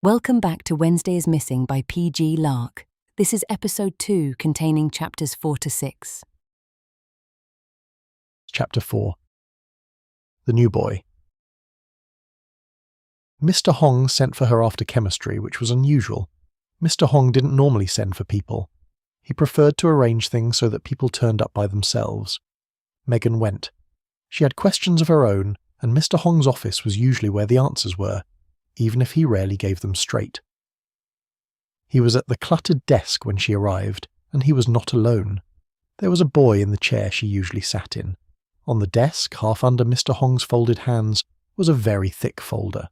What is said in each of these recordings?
Welcome back to Wednesday is Missing by P.G. Lark. This is episode 2 containing chapters 4 to 6. Chapter 4. The New Boy. Mr. Hong sent for her after chemistry, which was unusual. Mr. Hong didn't normally send for people. He preferred to arrange things so that people turned up by themselves. Megan went. She had questions of her own, and Mr. Hong's office was usually where the answers were, even if he rarely gave them straight. He was at the cluttered desk when she arrived, and he was not alone. There was a boy in the chair she usually sat in. On the desk, half under Mr. Hong's folded hands, was a very thick folder.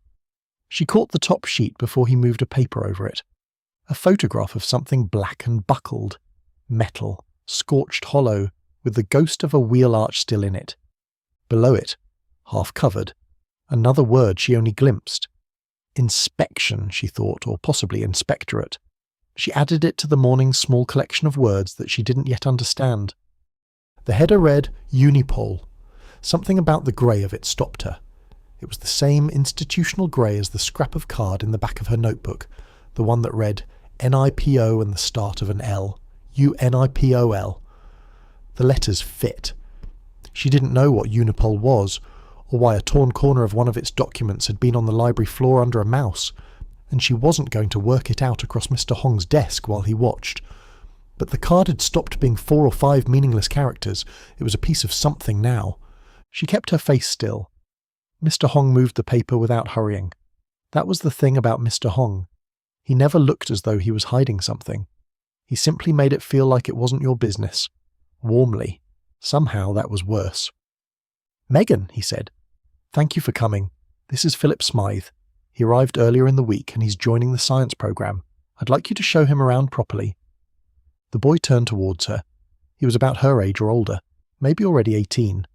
She caught the top sheet before he moved a paper over it. A photograph of something black and buckled, metal, scorched hollow, with the ghost of a wheel arch still in it. Below it, half covered, another word she only glimpsed. Inspection, she thought, or possibly inspectorate. She added it to the morning's small collection of words that she didn't yet understand. The header read Unipol. Something about the grey of it stopped her. It was the same institutional grey as the scrap of card in the back of her notebook, the one that read NIPO and the start of an L. UNIPOL. The letters fit. She didn't know what Unipol was, or why a torn corner of one of its documents had been on the library floor under a mouse, and she wasn't going to work it out across Mr. Hong's desk while he watched. But the card had stopped being 4 or 5 meaningless characters. It was a piece of something now. She kept her face still. Mr. Hong moved the paper without hurrying. That was the thing about Mr. Hong. He never looked as though he was hiding something. He simply made it feel like it wasn't your business. Warmly. Somehow that was worse. "Megan," he said. "Thank you for coming. This is Philip Smythe. He arrived earlier in the week and he's joining the science program. I'd like you to show him around properly." The boy turned towards her. He was about her age or older, maybe already 18.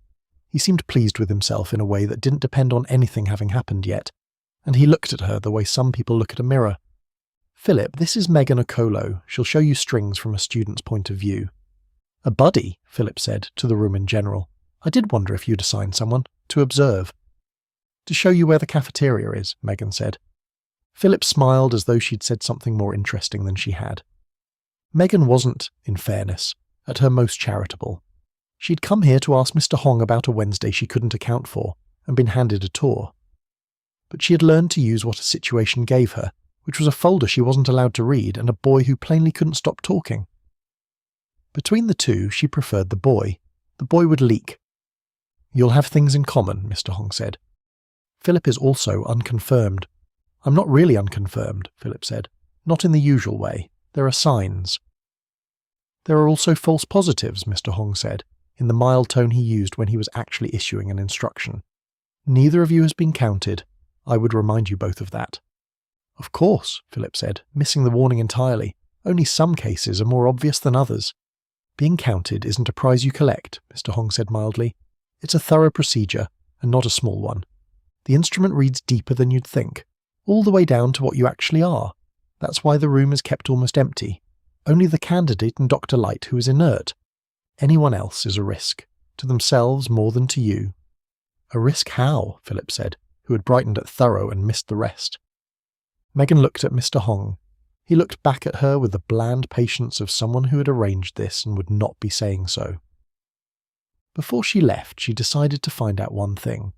He seemed pleased with himself in a way that didn't depend on anything having happened yet, and he looked at her the way some people look at a mirror. "Philip, this is Megan Okolo. She'll show you strings from a student's point of view." "A buddy," Philip said, to the room in general. "I did wonder if you'd assign someone to observe." "To show you where the cafeteria is," Megan said. Philip smiled as though she'd said something more interesting than she had. Megan wasn't, in fairness, at her most charitable. She'd come here to ask Mr. Hong about a Wednesday she couldn't account for, and been handed a tour. But she had learned to use what a situation gave her, which was a folder she wasn't allowed to read and a boy who plainly couldn't stop talking. Between the two, she preferred the boy. The boy would leak. "You'll have things in common," Mr. Hong said. "Philip is also unconfirmed." "I'm not really unconfirmed," Philip said. "Not in the usual way. There are signs." "There are also false positives," Mr. Hong said, in the mild tone he used when he was actually issuing an instruction. "Neither of you has been counted. I would remind you both of that." "Of course," Philip said, missing the warning entirely. "Only some cases are more obvious than others." "Being counted isn't a prize you collect," Mr. Hong said mildly. "It's a thorough procedure, and not a small one. The instrument reads deeper than you'd think, all the way down to what you actually are. That's why the room is kept almost empty. Only the candidate and Dr. Light who is inert. Anyone else is a risk, to themselves more than to you." "A risk how?" Philip said, who had brightened at thorough and missed the rest. Megan looked at Mr. Hong. He looked back at her with the bland patience of someone who had arranged this and would not be saying so. Before she left, she decided to find out one thing.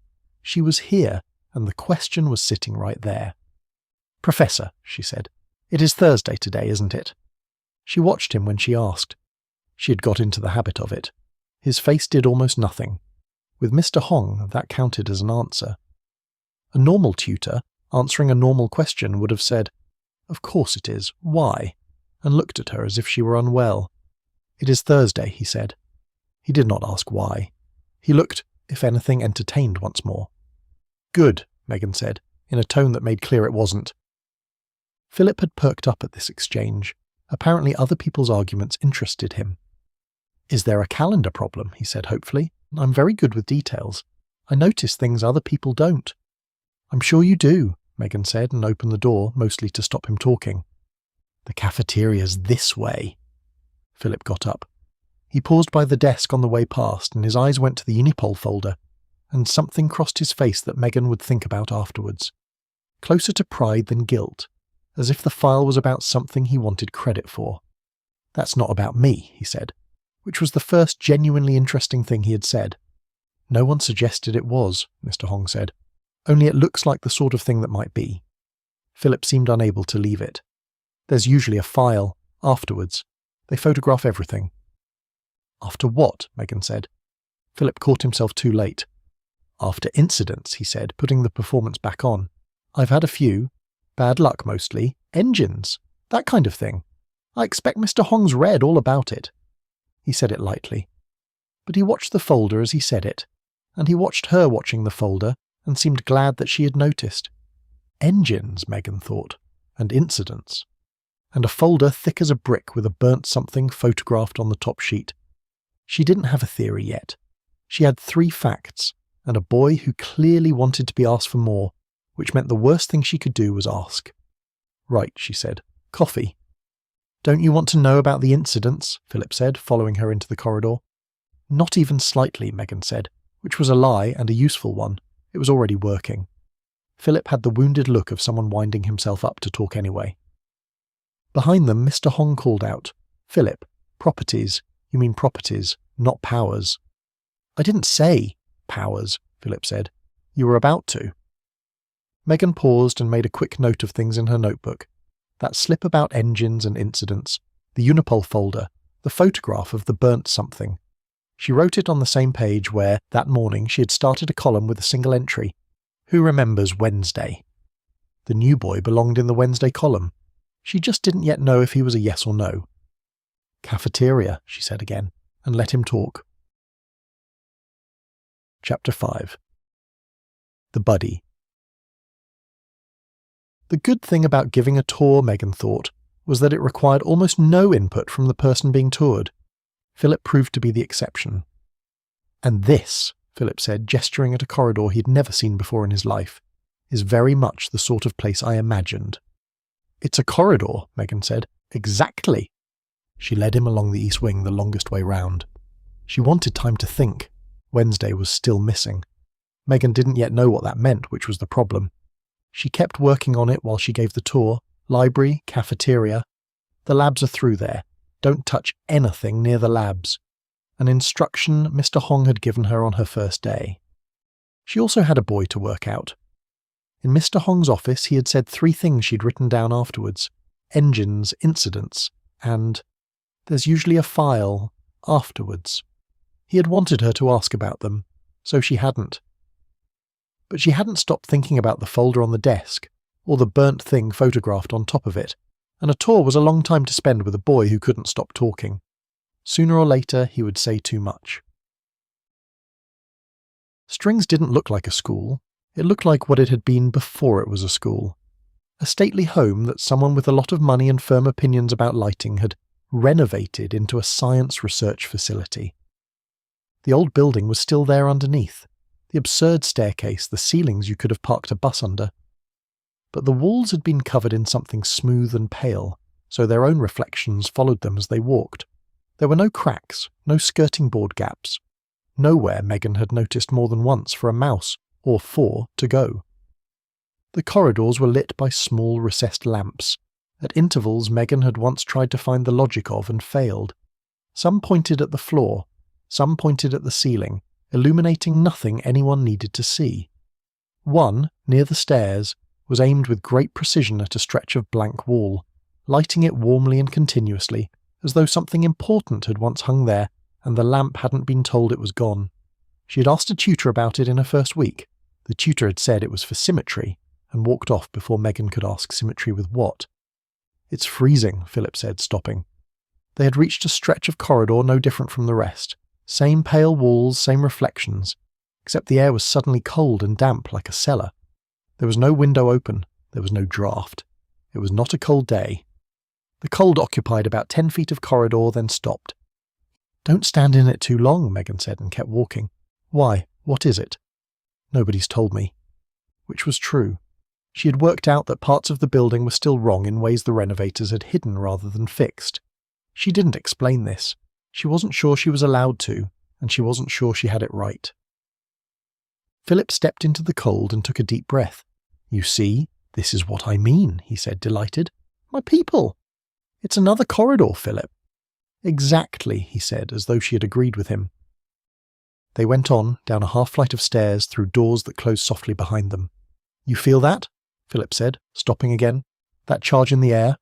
She was here, and the question was sitting right there. "Professor," she said, "it is Thursday today, isn't it?" She watched him when she asked. She had got into the habit of it. His face did almost nothing. With Mr. Hong, that counted as an answer. A normal tutor, answering a normal question, would have said, "Of course it is. Why?" and looked at her as if she were unwell. "It is Thursday," he said. He did not ask why. He looked, if anything, entertained once more. "Good," Megan said, in a tone that made clear it wasn't. Philip had perked up at this exchange. Apparently other people's arguments interested him. "Is there a calendar problem?" he said hopefully. "I'm very good with details. I notice things other people don't." "I'm sure you do," Megan said, and opened the door, mostly to stop him talking. "The cafeteria's this way." Philip got up. He paused by the desk on the way past, and his eyes went to the Unipol folder, and something crossed his face that Megan would think about afterwards. Closer to pride than guilt, as if the file was about something he wanted credit for. "That's not about me," he said, which was the first genuinely interesting thing he had said. "No one suggested it was," Mr. Hong said. "Only it looks like the sort of thing that might be." Philip seemed unable to leave it. "There's usually a file, afterwards. They photograph everything." "After what?" Megan said. Philip caught himself too late. "After incidents," he said, putting the performance back on. "I've had a few. Bad luck mostly. Engines. That kind of thing. I expect Mr. Hong's read all about it." He said it lightly. But he watched the folder as he said it, and he watched her watching the folder and seemed glad that she had noticed. Engines, Megan thought, and incidents. And a folder thick as a brick with a burnt something photographed on the top sheet. She didn't have a theory yet. She had 3 facts, and a boy who clearly wanted to be asked for more, which meant the worst thing she could do was ask. "Right," she said. "Coffee." "Don't you want to know about the incidents?" Philip said, following her into the corridor. "Not even slightly," Megan said, which was a lie and a useful one. It was already working. Philip had the wounded look of someone winding himself up to talk anyway. Behind them, Mr. Hong called out, "Philip, properties. You mean properties, not powers." "I didn't say powers," Philip said. "You were about to." Megan paused and made a quick note of things in her notebook. That slip about engines and incidents, the Unipol folder, the photograph of the burnt something. She wrote it on the same page where, that morning, she had started a column with a single entry. Who remembers Wednesday? The new boy belonged in the Wednesday column. She just didn't yet know if he was a yes or no. "Cafeteria," she said again, and let him talk. Chapter 5. The Buddy. The good thing about giving a tour, Megan thought, was that it required almost no input from the person being toured. Philip proved to be the exception. "And this," Philip said, gesturing at a corridor he'd never seen before in his life, "is very much the sort of place I imagined." "It's a corridor," Megan said. "Exactly." She led him along the east wing the longest way round. She wanted time to think. Wednesday was still missing. Megan didn't yet know what that meant, which was the problem. She kept working on it while she gave the tour. Library, cafeteria. "The labs are through there. Don't touch anything near the labs." An instruction Mr. Hong had given her on her first day. She also had a boy to work out. In Mr. Hong's office he had said 3 things she'd written down afterwards. Engines, incidents, and "there's usually a file, afterwards." He had wanted her to ask about them, so she hadn't. But she hadn't stopped thinking about the folder on the desk, or the burnt thing photographed on top of it, and a tour was a long time to spend with a boy who couldn't stop talking. Sooner or later he would say too much. Strings didn't look like a school. It looked like what it had been before it was a school. A stately home that someone with a lot of money and firm opinions about lighting had renovated into a science research facility. The old building was still there underneath. The absurd staircase, the ceilings you could have parked a bus under. But the walls had been covered in something smooth and pale, so their own reflections followed them as they walked. There were no cracks, no skirting board gaps. Nowhere Megan had noticed more than once for a mouse, or 4, to go. The corridors were lit by small recessed lamps. At intervals Megan had once tried to find the logic of and failed. Some pointed at the floor, some pointed at the ceiling, illuminating nothing anyone needed to see. One, near the stairs, was aimed with great precision at a stretch of blank wall, lighting it warmly and continuously, as though something important had once hung there and the lamp hadn't been told it was gone. She had asked a tutor about it in her first week. The tutor had said it was for symmetry, and walked off before Megan could ask symmetry with what. "It's freezing," Philip said, stopping. They had reached a stretch of corridor no different from the rest. Same pale walls, same reflections, except the air was suddenly cold and damp like a cellar. There was no window open, there was no draught. It was not a cold day. The cold occupied about 10 feet of corridor, then stopped. "Don't stand in it too long," Megan said, and kept walking. "Why? What is it?" "Nobody's told me." Which was true. She had worked out that parts of the building were still wrong in ways the renovators had hidden rather than fixed. She didn't explain this. She wasn't sure she was allowed to, and she wasn't sure she had it right. Philip stepped into the cold and took a deep breath. "You see, "This is what I mean," he said, delighted. "My people! It's another corridor, Philip." "Exactly," he said, as though she had agreed with him. They went on, down a half-flight of stairs, through doors that closed softly behind them. "You feel that?" Philip said, stopping again. "That charge in the air?"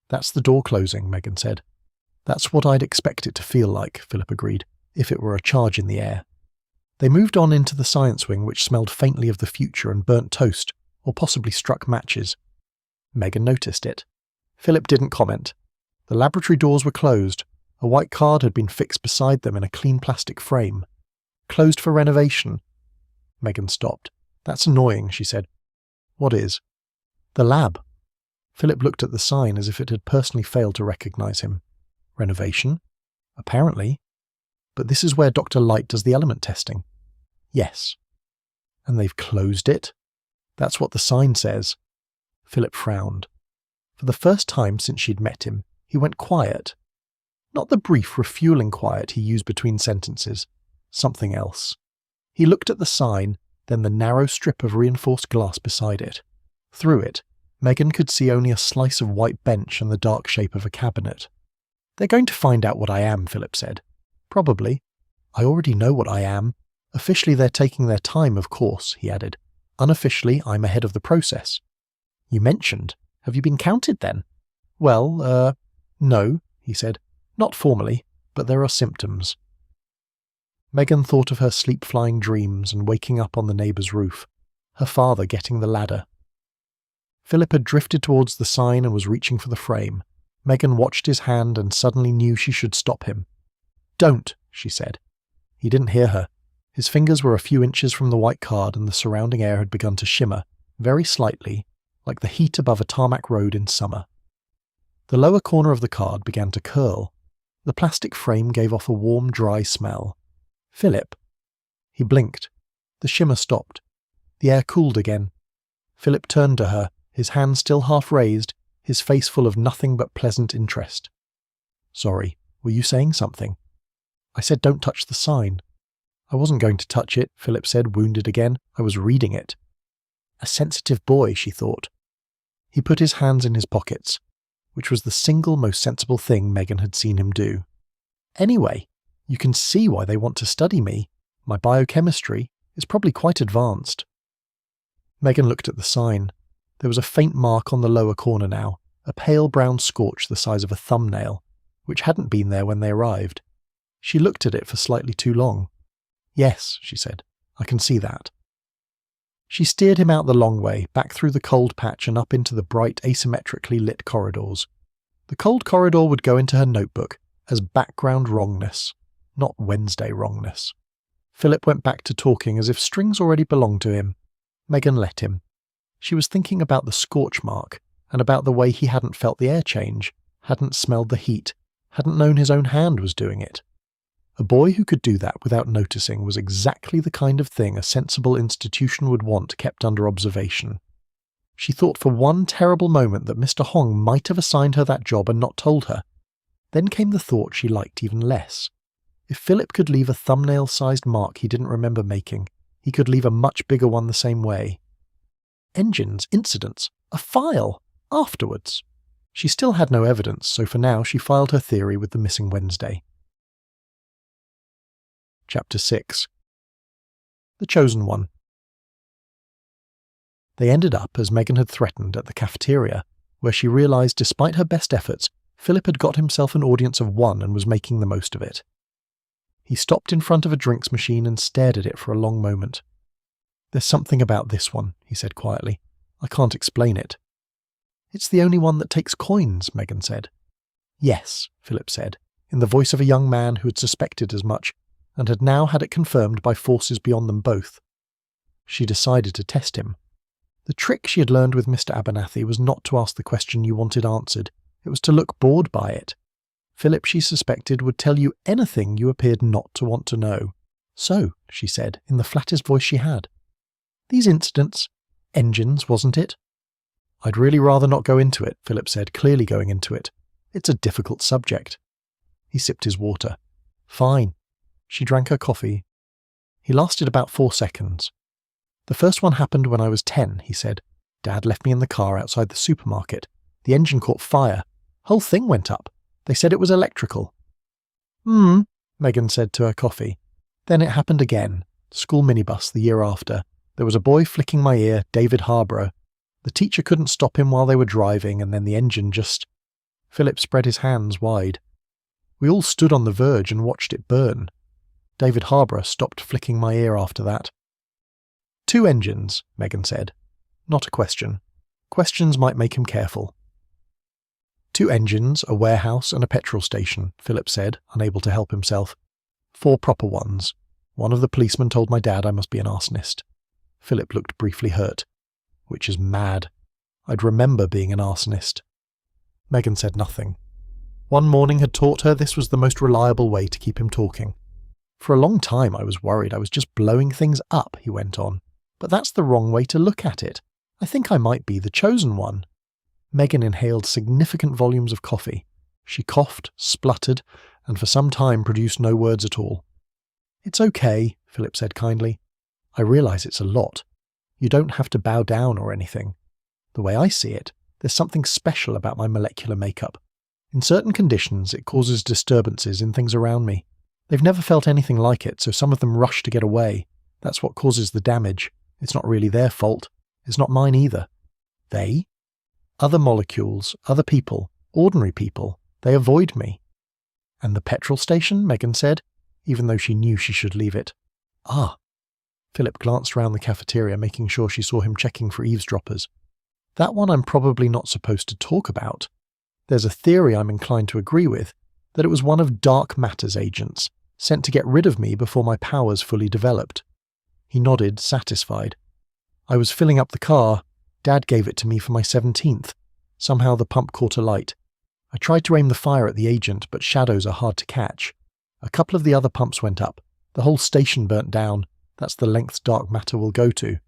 "That's the door closing," Megan said. "That's what I'd expect it to feel like," Philip agreed, "if it were a charge in the air." They moved on into the science wing, which smelled faintly of the future and burnt toast, or possibly struck matches. Megan noticed it. Philip didn't comment. The laboratory doors were closed. A white card had been fixed beside them in a clean plastic frame. "Closed for renovation." Megan stopped. "That's annoying," she said. "What is?" "The lab." Philip looked at the sign as if it had personally failed to recognize him. "Renovation?" "Apparently. But this is where Dr. Light does the element testing." "Yes." "And they've closed it?" "That's what the sign says." Philip frowned. For the first time since she'd met him, he went quiet. Not the brief, refueling quiet he used between sentences. Something else. He looked at the sign, then the narrow strip of reinforced glass beside it. Through it, Megan could see only a slice of white bench and the dark shape of a cabinet. "They're going to find out what I am," Philip said. "Probably. I already know what I am. Officially they're taking their time, of course," he added. "Unofficially, I'm ahead of the process." "You mentioned. Have you been counted then?" "Well, no," he said. "Not formally, but there are symptoms." Megan thought of her sleep-flying dreams and waking up on the neighbour's roof, her father getting the ladder. Philip had drifted towards the sign and was reaching for the frame. Megan watched his hand and suddenly knew she should stop him. "Don't," she said. He didn't hear her. His fingers were a few inches from the white card and the surrounding air had begun to shimmer, very slightly, like the heat above a tarmac road in summer. The lower corner of the card began to curl. The plastic frame gave off a warm, dry smell. "Philip." He blinked. The shimmer stopped. The air cooled again. Philip turned to her, his hand still half raised, his face full of nothing but pleasant interest. "Sorry, were you saying something?" "I said don't touch the sign." "I wasn't going to touch it," Philip said, wounded again. "I was reading it." A sensitive boy, she thought. He put his hands in his pockets, which was the single most sensible thing Megan had seen him do. "Anyway, you can see why they want to study me. My biochemistry is probably quite advanced." Megan looked at the sign. There was a faint mark on the lower corner now, a pale brown scorch the size of a thumbnail, which hadn't been there when they arrived. She looked at it for slightly too long. "Yes," she said, "I can see that." She steered him out the long way, back through the cold patch and up into the bright, asymmetrically lit corridors. The cold corridor would go into her notebook as background wrongness, not Wednesday wrongness. Philip went back to talking as if strings already belonged to him. Megan let him. She was thinking about the scorch mark, and about the way he hadn't felt the air change, hadn't smelled the heat, hadn't known his own hand was doing it. A boy who could do that without noticing was exactly the kind of thing a sensible institution would want kept under observation. She thought for one terrible moment that Mr. Hong might have assigned her that job and not told her. Then came the thought she liked even less. If Philip could leave a thumbnail-sized mark he didn't remember making, he could leave a much bigger one the same way. Engines, incidents, a file, afterwards. She still had no evidence, so for now she filed her theory with the missing Wednesday. Chapter 6. The Chosen One. They ended up, as Megan had threatened, at the cafeteria, where she realised despite her best efforts, Philip had got himself an audience of one and was making the most of it. He stopped in front of a drinks machine and stared at it for a long moment. "There's something about this one," he said quietly. "I can't explain it." "It's the only one that takes coins," Megan said. "Yes," Philip said, in the voice of a young man who had suspected as much, and had now had it confirmed by forces beyond them both. She decided to test him. The trick she had learned with Mr. Abernathy was not to ask the question you wanted answered, it was to look bored by it. Philip, she suspected, would tell you anything you appeared not to want to know. "So," she said, in the flattest voice she had. "These incidents, engines, wasn't it?" "I'd really rather not go into it," Philip said, clearly going into it. "It's a difficult subject." He sipped his water. "Fine." She drank her coffee. He lasted about 4 seconds. "The first one happened when I was 10, he said. Dad left me in the car outside the supermarket. The engine caught fire. Whole thing went up. They said it was electrical. Megan said to her coffee. Then it happened again. School minibus the year after. There was a boy flicking my ear, David Harborough. The teacher couldn't stop him while they were driving, and then the engine just... Philip spread his hands wide. We all stood on the verge and watched it burn. David Harborough stopped flicking my ear after that. 2 engines, Megan said. Not a question. Questions might make him careful. 2 engines, a warehouse and a petrol station, Philip said, unable to help himself. 4 proper ones. One of the policemen told my dad I must be an arsonist. Philip looked briefly hurt. Which is mad. I'd remember being an arsonist. Megan said nothing. One morning had taught her this was the most reliable way to keep him talking. For a long time I was worried I was just blowing things up, he went on. But that's the wrong way to look at it. I think I might be the chosen one. Megan inhaled significant volumes of coffee. She coughed, spluttered, and for some time produced no words at all. It's okay, Philip said kindly. I realise it's a lot. You don't have to bow down or anything. The way I see it, there's something special about my molecular makeup. In certain conditions, it causes disturbances in things around me. They've never felt anything like it, so some of them rush to get away. That's what causes the damage. It's not really their fault. It's not mine either. They? Other molecules, other people, ordinary people. They avoid me. And the petrol station, Megan said, even though she knew she should leave it. Ah. Philip glanced round the cafeteria, making sure she saw him checking for eavesdroppers. That one I'm probably not supposed to talk about. There's a theory I'm inclined to agree with, that it was one of Dark Matter's agents, sent to get rid of me before my powers fully developed. He nodded, satisfied. I was filling up the car. Dad gave it to me for my 17th. Somehow the pump caught alight. I tried to aim the fire at the agent, but shadows are hard to catch. A couple of the other pumps went up. The whole station burnt down. That's the length Dark Matter will go to.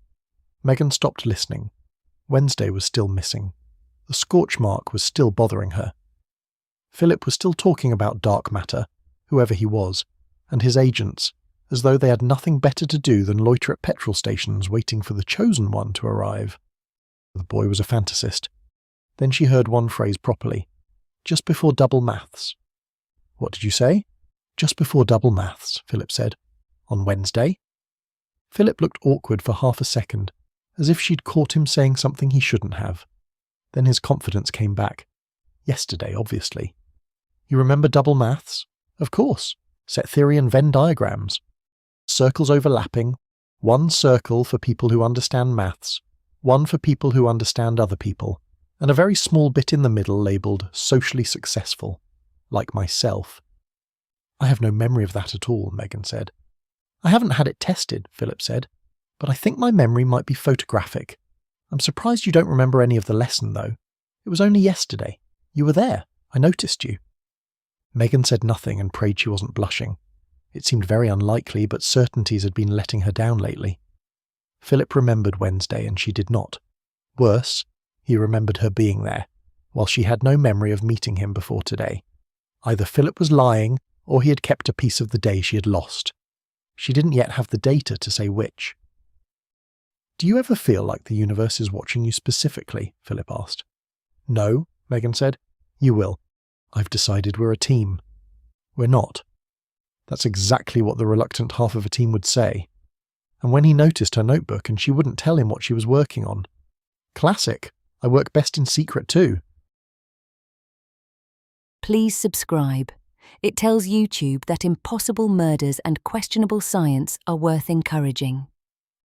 Megan stopped listening. Wednesday was still missing. The scorch mark was still bothering her. Philip was still talking about Dark Matter, whoever he was, and his agents, as though they had nothing better to do than loiter at petrol stations waiting for the chosen one to arrive. The boy was a fantasist. Then she heard one phrase properly. Just before double maths. What did you say? Just before double maths, Philip said. On Wednesday? Philip looked awkward for half a second, as if she'd caught him saying something he shouldn't have. Then his confidence came back. Yesterday, obviously. You remember double maths? Of course. Set theory and Venn diagrams. Circles overlapping. One circle for people who understand maths. One for people who understand other people. And a very small bit in the middle labelled socially successful. Like myself. I have no memory of that at all, Megan said. I haven't had it tested, Philip said. But I think my memory might be photographic. I'm surprised you don't remember any of the lesson, though. It was only yesterday. You were there. I noticed you. Megan said nothing and prayed she wasn't blushing. It seemed very unlikely, but certainties had been letting her down lately. Philip remembered Wednesday and she did not. Worse, he remembered her being there, while she had no memory of meeting him before today. Either Philip was lying, or he had kept a piece of the day she had lost. She didn't yet have the data to say which. Do you ever feel like the universe is watching you specifically? Philip asked. No, Megan said. You will. I've decided we're a team. We're not. That's exactly what the reluctant half of a team would say. And when he noticed her notebook and she wouldn't tell him what she was working on. Classic. I work best in secret too. Please subscribe. It tells YouTube that impossible murders and questionable science are worth encouraging.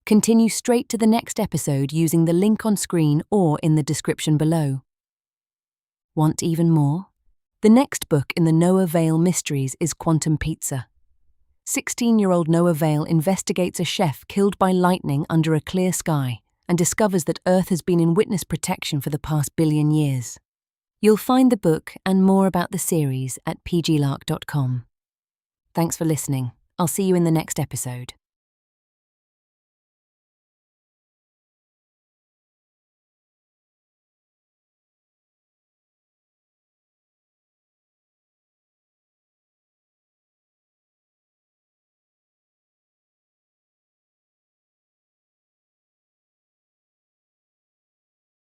Continue straight to the next episode using the link on screen or in the description below. Want even more? The next book in the Noah Vale mysteries is Quantum Pizza. 16-year-old Noah Vale investigates a chef killed by lightning under a clear sky and discovers that Earth has been in witness protection for the past billion years. You'll find the book and more about the series at pglark.com. Thanks for listening. I'll see you in the next episode.